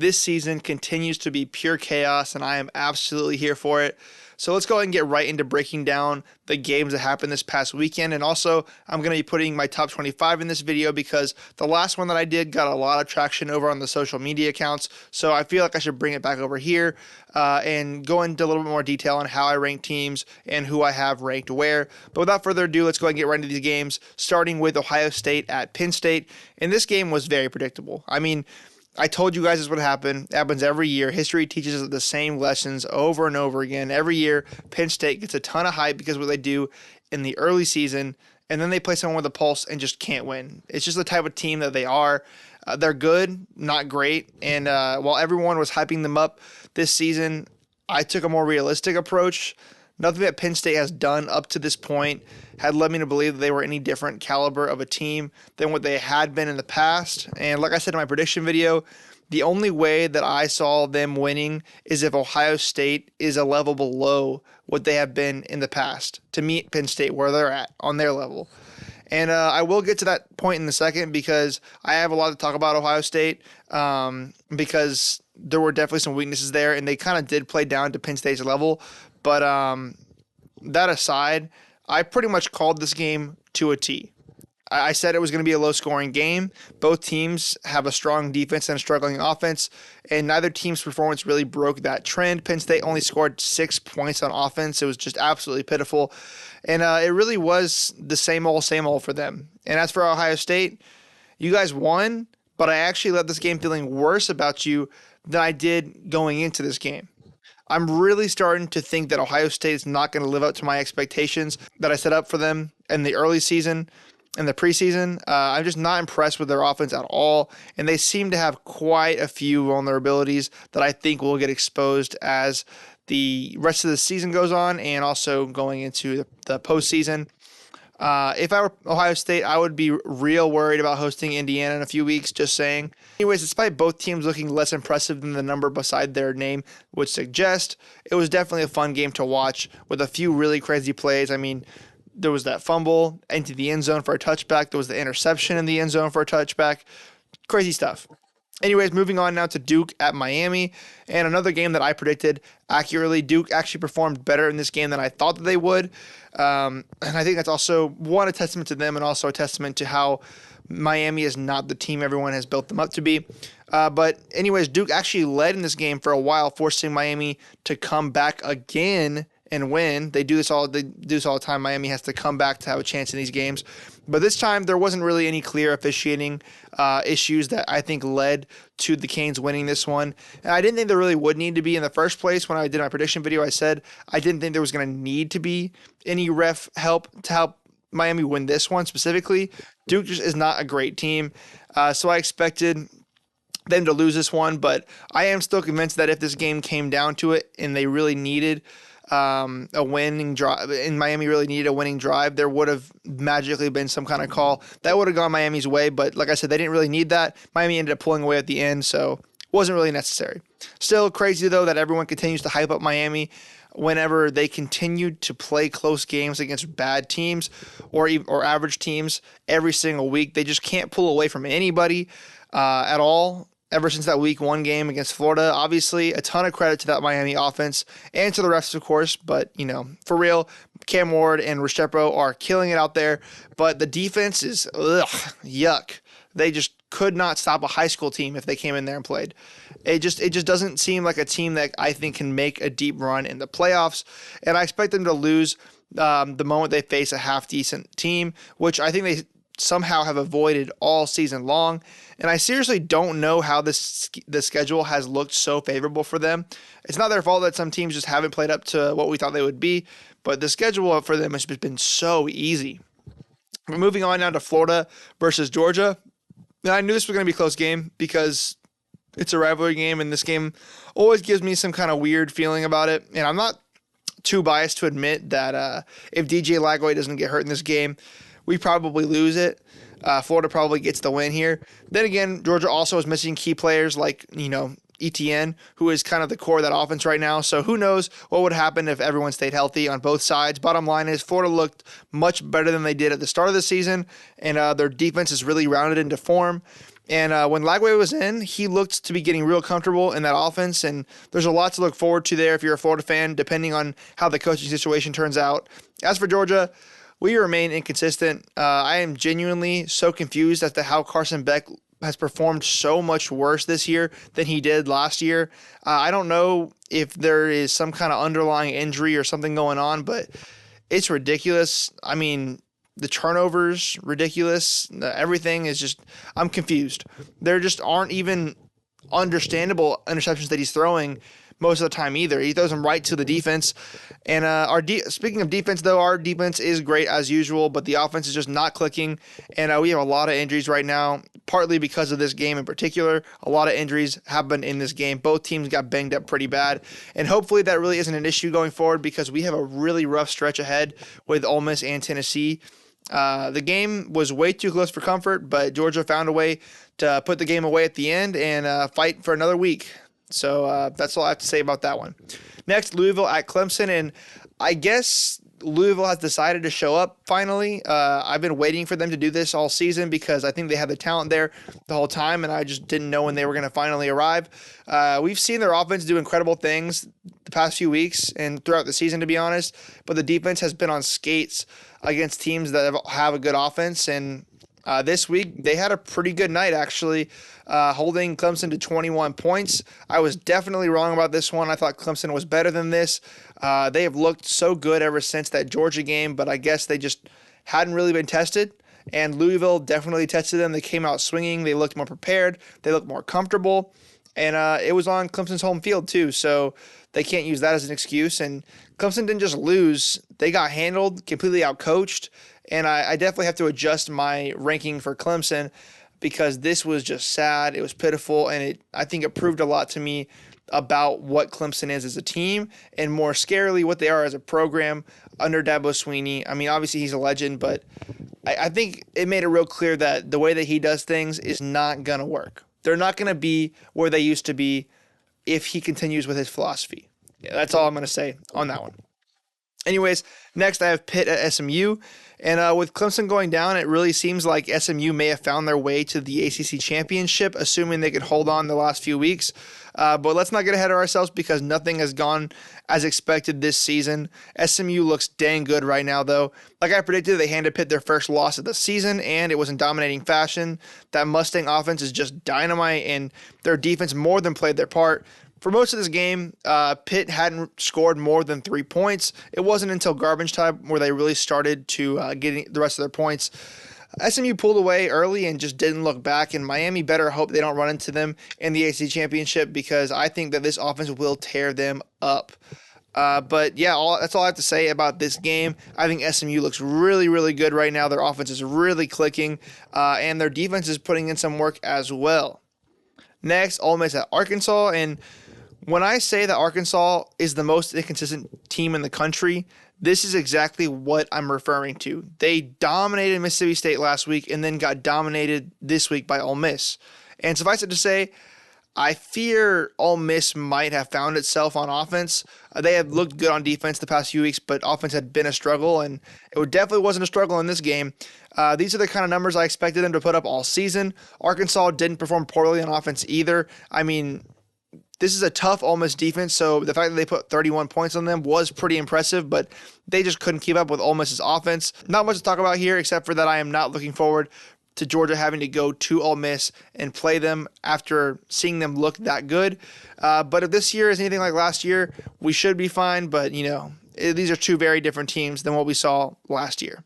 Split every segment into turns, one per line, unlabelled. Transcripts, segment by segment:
This season continues to be pure chaos, and I am absolutely here for it. So let's go ahead and get right into breaking down the games that happened this past weekend. And also, I'm going to be putting my top 25 in this video because the last one that I did got a lot of traction over on the social media accounts. So I feel like I should bring it back over here and go into a little bit more detail on how I rank teams and who I have ranked where. But without further ado, let's go ahead and get right into these games, starting with Ohio State at Penn State. And this game was very predictable. I mean, I told you guys this would happen. It happens every year. History teaches us the same lessons over and over again. Every year, Penn State gets a ton of hype because of what they do in the early season, and then they play someone with a pulse and just can't win. It's just the type of team that they are. They're good, not great. And while everyone was hyping them up this season, I took a more realistic approach. Nothing that Penn State has done up to this point had led me to believe that they were any different caliber of a team than what they had been in the past. And like I said in my prediction video, the only way that I saw them winning is if Ohio State is a level below what they have been in the past to meet Penn State where they're at on their level. And I will get to that point in a second because I have a lot to talk about Ohio State because there were definitely some weaknesses there, and they kind of did play down to Penn State's level. But that aside, I pretty much called this game to a T. I said it was going to be a low-scoring game. Both teams have a strong defense and a struggling offense, and neither team's performance really broke that trend. Penn State only scored 6 points on offense. It was just absolutely pitiful, and it really was the same old for them. And as for Ohio State, you guys won, but I actually left this game feeling worse about you than I did going into this game. I'm really starting to think that Ohio State is not going to live up to my expectations that I set up for them in the early season and the preseason. I'm just not impressed with their offense at all, and they seem to have quite a few vulnerabilities that I think will get exposed as the rest of the season goes on and also going into the postseason. If I were Ohio State, I would be real worried about hosting Indiana in a few weeks, just saying. Anyways, despite both teams looking less impressive than the number beside their name would suggest, it was definitely a fun game to watch with a few really crazy plays. I mean, there was that fumble into the end zone for a touchback. There was the interception in the end zone for a touchback. Crazy stuff. Anyways, moving on now to Duke at Miami, and another game that I predicted accurately. Duke actually performed better in this game than I thought that they would, and I think that's also, one, a testament to them and also a testament to how Miami is not the team everyone has built them up to be. But anyways, Duke actually led in this game for a while, forcing Miami to come back again and win. They do this all the time. Miami has to come back to have a chance in these games. But this time, there wasn't really any clear officiating issues that I think led to the Canes winning this one. And I didn't think there really would need to be in the first place. When I did my prediction video, I said I didn't think there was going to need to be any ref help to help Miami win this one specifically. Duke just is not a great team. So I expected them to lose this one. But I am still convinced that if this game came down to it and they really needed a winning drive, and Miami really needed a winning drive, there would have magically been some kind of call that would have gone Miami's way. But like I said, they didn't really need that. Miami ended up pulling away at the end, so it wasn't really necessary. Still crazy, though, that everyone continues to hype up Miami whenever they continued to play close games against bad teams or average teams every single week. They just can't pull away from anybody at all. Ever since that week 1 game against Florida, obviously a ton of credit to that Miami offense and to the refs, of course. But, for real, Cam Ward and Restrepo are killing it out there. But the defense is, yuck. They just could not stop a high school team if they came in there and played. It just doesn't seem like a team that I think can make a deep run in the playoffs. And I expect them to lose the moment they face a half-decent team, which I think they somehow have avoided all season long. And I seriously don't know how the schedule has looked so favorable for them. It's not their fault that some teams just haven't played up to what we thought they would be, but the schedule for them has been so easy. We're moving on now to Florida versus Georgia. Now, I knew this was going to be a close game because it's a rivalry game, and this game always gives me some kind of weird feeling about it. And I'm not too biased to admit that if DJ Lagway doesn't get hurt in this game, we probably lose it. Florida probably gets the win here. Then again, Georgia also is missing key players like, ETN, who is kind of the core of that offense right now. So who knows what would happen if everyone stayed healthy on both sides. Bottom line is Florida looked much better than they did at the start of the season, and their defense is really rounded into form. And when Lagway was in, he looked to be getting real comfortable in that offense, and there's a lot to look forward to there if you're a Florida fan, depending on how the coaching situation turns out. As for Georgia, we remain inconsistent. I am genuinely so confused as to how Carson Beck has performed so much worse this year than he did last year. I don't know if there is some kind of underlying injury or something going on, but it's ridiculous. I mean, the turnovers, ridiculous. Everything is just, I'm confused. There just aren't even understandable interceptions that he's throwing most of the time either. He throws them right to the defense. And speaking of defense, though, our defense is great as usual, but the offense is just not clicking. And we have a lot of injuries right now, partly because of this game in particular. A lot of injuries happened in this game. Both teams got banged up pretty bad. And hopefully that really isn't an issue going forward because we have a really rough stretch ahead with Ole Miss and Tennessee. The game was way too close for comfort, but Georgia found a way to put the game away at the end and fight for another week. So that's all I have to say about that one. Next, Louisville at Clemson, and I guess Louisville has decided to show up finally. I've been waiting for them to do this all season because I think they had the talent there the whole time, and I just didn't know when they were going to finally arrive. We've seen their offense do incredible things the past few weeks and throughout the season, to be honest, but the defense has been on skates against teams that have a good offense, and this week, they had a pretty good night, actually, holding Clemson to 21 points. I was definitely wrong about this one. I thought Clemson was better than this. They have looked so good ever since that Georgia game, but I guess they just hadn't really been tested. And Louisville definitely tested them. They came out swinging. They looked more prepared. They looked more comfortable. And it was on Clemson's home field, too, so they can't use that as an excuse. And Clemson didn't just lose. They got handled, completely outcoached. And I definitely have to adjust my ranking for Clemson because this was just sad. It was pitiful, and I think it proved a lot to me about what Clemson is as a team and more scarily what they are as a program under Dabo Swinney. I mean, obviously he's a legend, but I think it made it real clear that the way that he does things is not going to work. They're not going to be where they used to be if he continues with his philosophy. Yeah, that's all I'm going to say on that one. Anyways, next I have Pitt at SMU. And with Clemson going down, it really seems like SMU may have found their way to the ACC championship, assuming they could hold on the last few weeks. But let's not get ahead of ourselves because nothing has gone as expected this season. SMU looks dang good right now, though. Like I predicted, they handed Pitt their first loss of the season, and it was in dominating fashion. That Mustang offense is just dynamite, and their defense more than played their part. For most of this game, Pitt hadn't scored more than 3 points. It wasn't until garbage time where they really started to get the rest of their points. SMU pulled away early and just didn't look back, and Miami better hope they don't run into them in the ACC championship because I think that this offense will tear them up. But yeah, that's all I have to say about this game. I think SMU looks really, really good right now. Their offense is really clicking, and their defense is putting in some work as well. Next, Ole Miss at Arkansas, and when I say that Arkansas is the most inconsistent team in the country, this is exactly what I'm referring to. They dominated Mississippi State last week and then got dominated this week by Ole Miss. And suffice it to say, I fear Ole Miss might have found itself on offense. They have looked good on defense the past few weeks, but offense had been a struggle, and it definitely wasn't a struggle in this game. These are the kind of numbers I expected them to put up all season. Arkansas didn't perform poorly on offense either. I mean, this is a tough Ole Miss defense, so the fact that they put 31 points on them was pretty impressive, but they just couldn't keep up with Ole Miss's offense. Not much to talk about here, except for that I am not looking forward to Georgia having to go to Ole Miss and play them after seeing them look that good. But if this year is anything like last year, we should be fine, but, these are two very different teams than what we saw last year.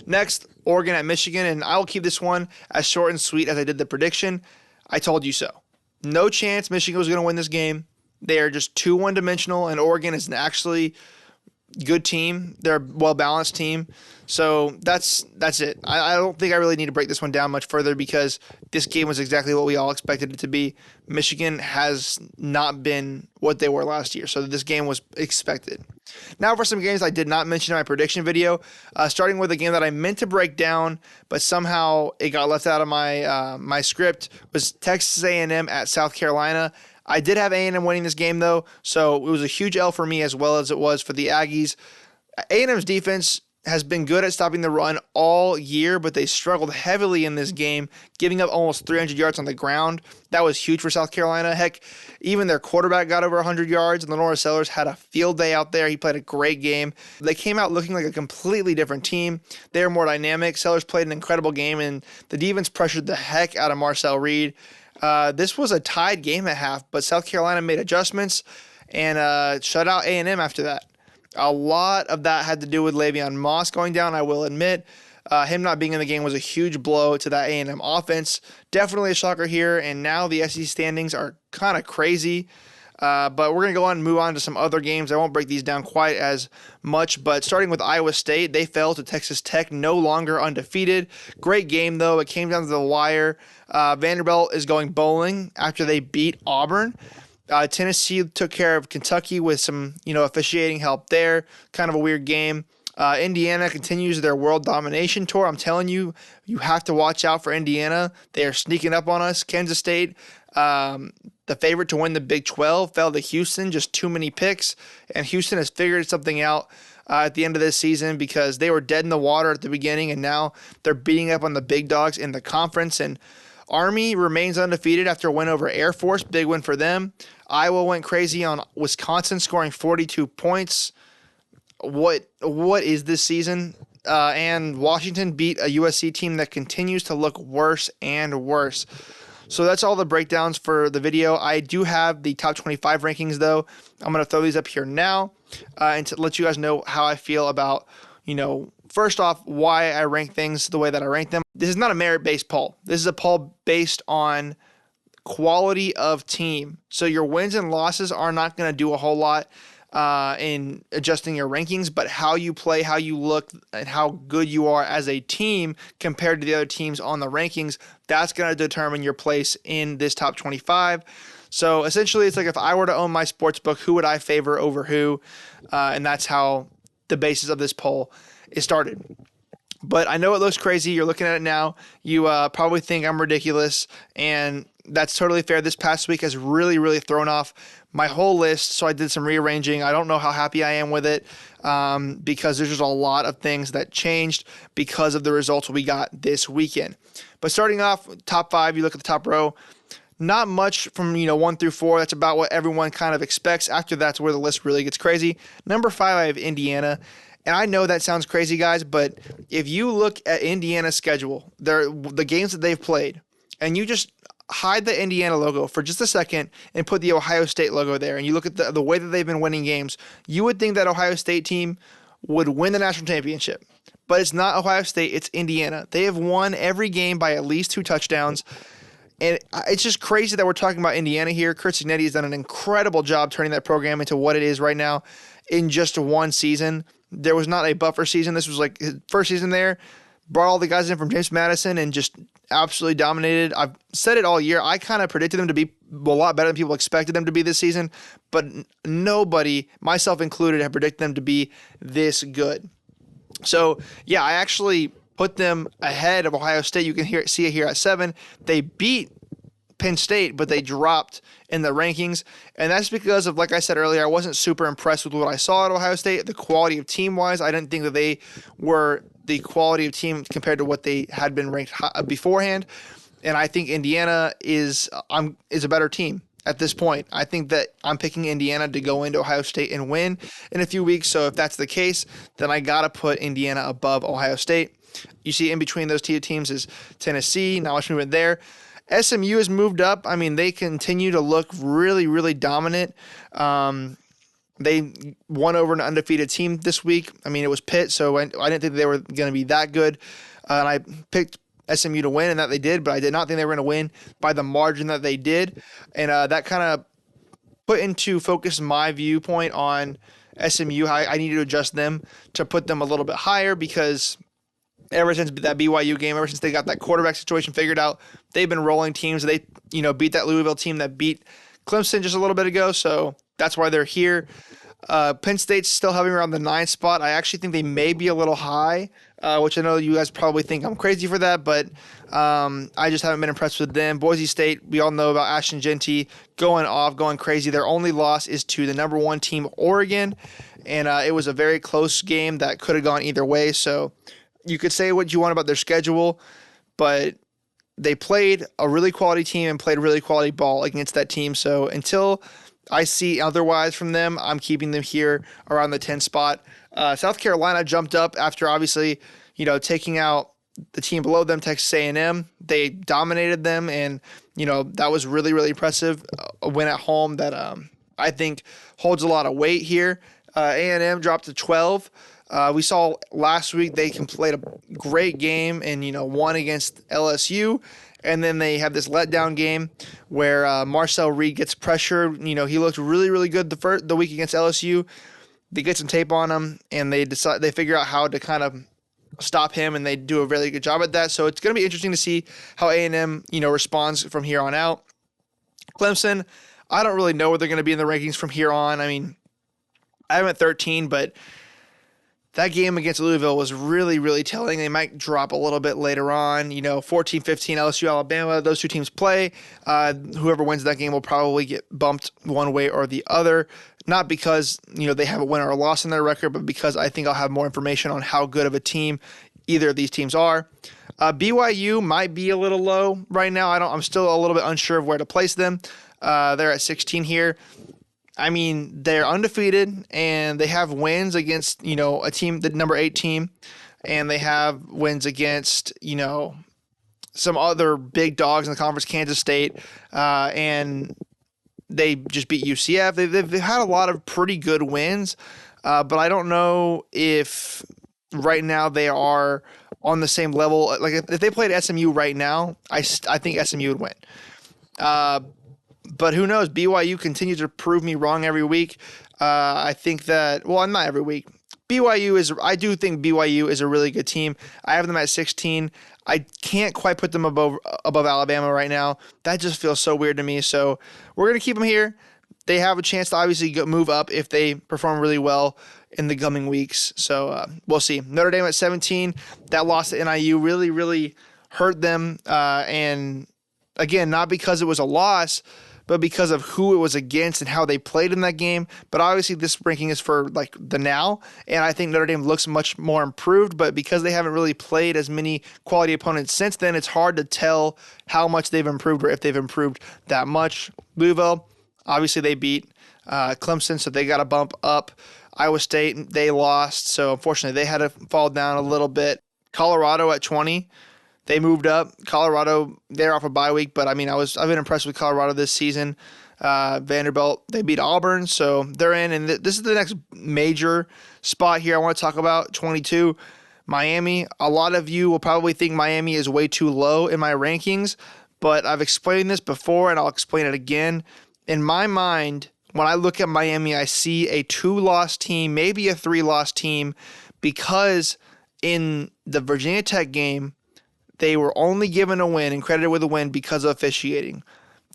Next, Oregon at Michigan, and I will keep this one as short and sweet as I did the prediction. I told you so. No chance Michigan was going to win this game. They are just too one-dimensional, and Oregon is an actually good team. They're a well-balanced team. So that's it. I don't think I really need to break this one down much further because this game was exactly what we all expected it to be. Michigan has not been what they were last year, so this game was expected. Now for some games I did not mention in my prediction video, starting with a game that I meant to break down, but somehow it got left out of my script, was Texas A&M at South Carolina. I did have A&M winning this game, though, so it was a huge L for me as well as it was for the Aggies. A&M's defense has been good at stopping the run all year, but they struggled heavily in this game, giving up almost 300 yards on the ground. That was huge for South Carolina. Heck, even their quarterback got over 100 yards, and Lenora Sellers had a field day out there. He played a great game. They came out looking like a completely different team. They were more dynamic. Sellers played an incredible game, and the defense pressured the heck out of Marcel Reed. This was a tied game at half, but South Carolina made adjustments and shut out A&M after that. A lot of that had to do with Le'Veon Moss going down, I will admit. Him not being in the game was a huge blow to that A&M offense. Definitely a shocker here, and now the SEC standings are kind of crazy. But we're going to go on and move on to some other games. I won't break these down quite as much, but starting with Iowa State, they fell to Texas Tech, no longer undefeated. Great game, though. It came down to the wire. Vanderbilt is going bowling after they beat Auburn. Tennessee took care of Kentucky with some, officiating help there. Kind of a weird game. Indiana continues their world domination tour. I'm telling you, you have to watch out for Indiana. They are sneaking up on us. Kansas State, the favorite to win the Big 12, fell to Houston. Just too many picks. And Houston has figured something out at the end of this season because they were dead in the water at the beginning, and now they're beating up on the big dogs in the conference. And Army remains undefeated after a win over Air Force. Big win for them. Iowa went crazy on Wisconsin, scoring 42 points. What is this season? And Washington beat a USC team that continues to look worse and worse. So that's all the breakdowns for the video. I do have the top 25 rankings, though. I'm going to throw these up here now and to let you guys know how I feel about, first off, why I rank things the way that I rank them. This is not a merit-based poll. This is a poll based on quality of team. So your wins and losses are not going to do a whole lot in adjusting your rankings, but how you play, how you look, and how good you are as a team compared to the other teams on the rankings, that's going to determine your place in this top 25. So essentially, it's like if I were to own my sports book, who would I favor over who? And that's how the basis of this poll is started. But I know it looks crazy. You're looking at it now. You probably think I'm ridiculous, and that's totally fair. This past week has really, really thrown off my whole list, so I did some rearranging. I don't know how happy I am with it because there's just a lot of things that changed because of the results we got this weekend. But starting off, top 5, you look at the top row, not much from 1 through 4. That's about what everyone kind of expects. After that's where the list really gets crazy. Number 5, I have Indiana. And I know that sounds crazy, guys, but if you look at Indiana's schedule, the games that they've played, and you just hide the Indiana logo for just a second and put the Ohio State logo there, and you look at the way that they've been winning games, you would think that Ohio State team would win the national championship. But it's not Ohio State, it's Indiana. They have won every game by at least 2 touchdowns. And it's just crazy that we're talking about Indiana here. Curt Cignetti has done an incredible job turning that program into what it is right now in just one season. There was not a buffer season. This was like his first season there. Brought all the guys in from James Madison and just absolutely dominated. I've said it all year. I kind of predicted them to be a lot better than people expected them to be this season, but nobody, myself included, have predicted them to be this good. So, yeah, I actually put them ahead of Ohio State. You can see it here at 7. They beat Penn State, but they dropped in the rankings. And that's because of, like I said earlier, I wasn't super impressed with what I saw at Ohio State. The quality of team-wise, I didn't think that they were the quality of team compared to what they had been ranked beforehand. And I think Indiana is a better team at this point. I think that I'm picking Indiana to go into Ohio State and win in a few weeks. So if that's the case, then I got to put Indiana above Ohio State. You see in between those two teams is Tennessee. Not much movement there. SMU has moved up. I mean, they continue to look really, really dominant. They won over an undefeated team this week. I mean, it was Pitt, so I didn't think they were going to be that good. And I picked SMU to win, and that they did, but I did not think they were going to win by the margin that they did. And that kind of put into focus my viewpoint on SMU. I needed to adjust them to put them a little bit higher because ever since that BYU game, ever since they got that quarterback situation figured out, they've been rolling teams. They, beat that Louisville team that beat Clemson just a little bit ago, so that's why they're here. Penn State's still hovering around the 9th spot. I actually think they may be a little high which I know you guys probably think I'm crazy for that, but I just haven't been impressed with them. Boise State, we all know about Ashton Genty going off, going crazy. Their only loss is to the number 1 team, Oregon, and it was a very close game that could have gone either way. So you could say what you want about their schedule, but they played a really quality team and played really quality ball against that team. So until I see otherwise from them, I'm keeping them here around the 10 spot. South Carolina jumped up after obviously, taking out the team below them, Texas A&M. They dominated them, and that was really, really impressive. A win at home that I think holds a lot of weight here. A&M dropped to 12. We saw last week they played a great game and won against LSU, and then they have this letdown game where Marcel Reed gets pressured. He looked really, really good the week against LSU. They get some tape on him, and they figure out how to kind of stop him, and they do a really good job at that. So it's going to be interesting to see how A&M responds from here on out. Clemson, I don't really know where they're going to be in the rankings from here on. I mean, I have them at 13, but that game against Louisville was really, really telling. They might drop a little bit later on. 14-15, LSU, Alabama, those two teams play. Whoever wins that game will probably get bumped one way or the other. Not because, they have a win or a loss in their record, but because I think I'll have more information on how good of a team either of these teams are. BYU might be a little low right now. I'm still a little bit unsure of where to place them. They're at 16 here. I mean, they're undefeated, and they have wins against, a team, the number 8 team, and they have wins against, some other big dogs in the conference, Kansas State, and they just beat UCF. They've had a lot of pretty good wins, but I don't know if right now they are on the same level. Like if they played SMU right now, I think SMU would win. But who knows? BYU continues to prove me wrong every week. I think that, well, not every week. I do think BYU is a really good team. I have them at 16. I can't quite put them above Alabama right now. That just feels so weird to me. So we're going to keep them here. They have a chance to obviously move up if they perform really well in the coming weeks. So we'll see. Notre Dame at 17. That loss to NIU really, really hurt them. And again, not because it was a loss, but because of who it was against and how they played in that game. But obviously this ranking is for like the now, and I think Notre Dame looks much more improved, but because they haven't really played as many quality opponents since then, it's hard to tell how much they've improved or if they've improved that much. Louisville, obviously they beat Clemson, so they got a bump up. Iowa State, they lost, so unfortunately they had to fall down a little bit. Colorado at 20. They moved up. Colorado, they're off a bye week, but I mean, I've been impressed with Colorado this season. Vanderbilt, they beat Auburn, so they're in. And this is the next major spot here I want to talk about, 22. Miami. A lot of you will probably think Miami is way too low in my rankings, but I've explained this before, and I'll explain it again. In my mind, when I look at Miami, I see a 2-loss team, maybe a 3-loss team, because in the Virginia Tech game, they were only given a win and credited with a win because of officiating.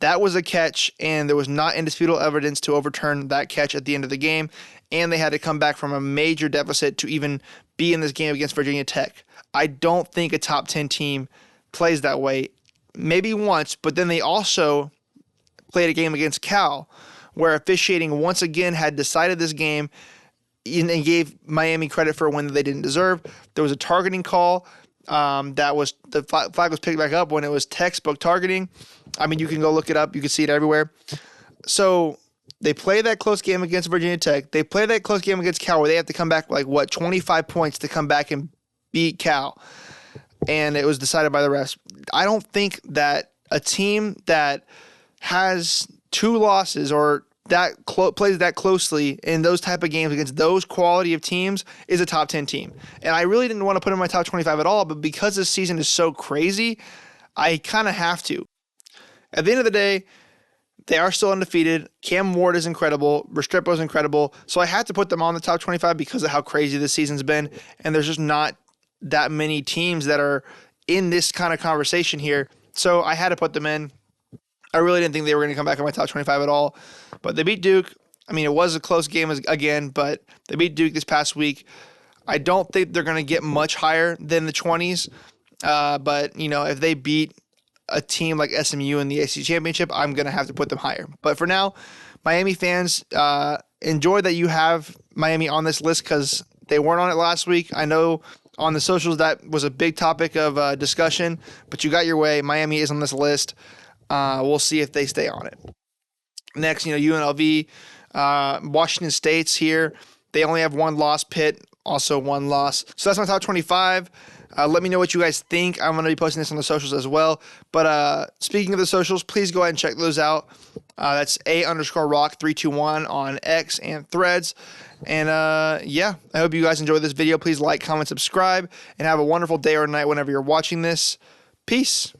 That was a catch, and there was not indisputable evidence to overturn that catch at the end of the game, and they had to come back from a major deficit to even be in this game against Virginia Tech. I don't think a top 10 team plays that way. Maybe once, but then they also played a game against Cal, where officiating once again had decided this game and gave Miami credit for a win that they didn't deserve. There was a targeting call. The flag was picked back up when it was textbook targeting. I mean, you can go look it up. You can see it everywhere. So they play that close game against Virginia Tech. They play that close game against Cal where they have to come back 25 points to come back and beat Cal. And it was decided by the refs. I don't think that a team that has 2 losses or that plays that closely in those type of games against those quality of teams is a top 10 team. And I really didn't want to put in my top 25 at all, but because this season is so crazy, I kind of have to. At the end of the day, they are still undefeated. Cam Ward is incredible. Restrepo is incredible. So I had to put them on the top 25 because of how crazy this season's been. And there's just not that many teams that are in this kind of conversation here. So I had to put them in. I really didn't think they were going to come back on my top 25 at all. But they beat Duke. I mean, it was a close game again, but they beat Duke this past week. I don't think they're going to get much higher than the 20s. But, you know, if they beat a team like SMU in the ACC Championship, I'm going to have to put them higher. But for now, Miami fans, enjoy that you have Miami on this list because they weren't on it last week. I know on the socials that was a big topic of discussion, but you got your way. Miami is on this list. We'll see if they stay on it. Next, you know, UNLV, Washington State's here. They only have one loss. Pitt, also one loss. So that's my top 25. Let me know what you guys think. I'm going to be posting this on the socials as well. But speaking of the socials, please go ahead and check those out. That's A_rock321 on X and Threads. And yeah, I hope you guys enjoyed this video. Please like, comment, subscribe, and have a wonderful day or night whenever you're watching this. Peace.